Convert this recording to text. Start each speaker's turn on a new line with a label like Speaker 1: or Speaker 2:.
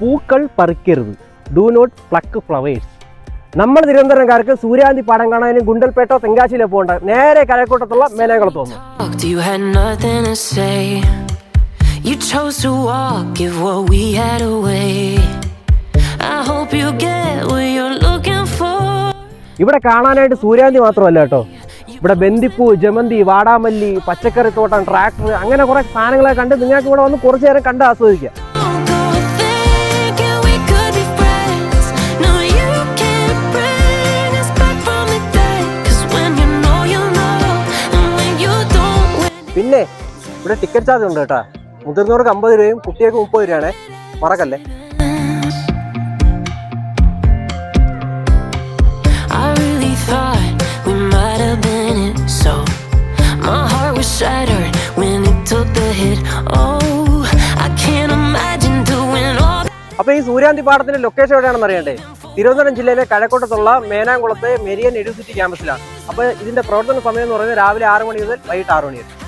Speaker 1: പൂക്കൾ പറിക്കരുത്, do not pluck flowers. നമ്മൾ തിരുവനന്തപുരംകാർക്ക് സൂര്യാന്തി പാടം കാണാനും ഗുണ്ടൽപേട്ടോ തെങ്കാശിയിലോ പോകണ്ട, നേരെ കഴക്കൂട്ടത്തുള്ള മേനാകുളത്ത് വന്നു. ഇവിടെ കാണാനായിട്ട് സൂര്യാന്തി മാത്രമല്ല കേട്ടോ, ഇവിടെ ബന്ദിപ്പൂ, ജമന്തി, വാടാമല്ലി, പച്ചക്കറി തോട്ടം, ട്രാക്ടർ, അങ്ങനെ കുറെ സാധനങ്ങളെ കണ്ട് നിങ്ങൾക്ക് ഇവിടെ വന്ന് കുറച്ചു നേരം കണ്ട് ആസ്വദിക്കാം. പിന്നെ ഇവിടെ ടിക്കറ്റ് ചാർജ് ഉണ്ട് കേട്ടോ. മുതിർന്നവർക്ക് 50 രൂപയും കുട്ടികൾക്ക് 30 രൂപയാണേ, മറക്കല്ലേ. അപ്പൊ ഈ സൂര്യാന്തി പാടത്തിന്റെ ലൊക്കേഷൻ എവിടെയാണെന്ന് അറിയണ്ടേ? തിരുവനന്തപുരം ജില്ലയിലെ കഴക്കൂട്ടത്തുള്ള മേനാംകുളത്തെ മെരിയൻ യൂണിവേഴ്സിറ്റി ക്യാമ്പസിലാണ്. അപ്പോൾ ഇതിന്റെ പ്രവർത്തന സമയം എന്ന് പറയുന്നത് രാവിലെ 6 മണി മുതൽ വൈകിട്ട് 6 മണി വരെ.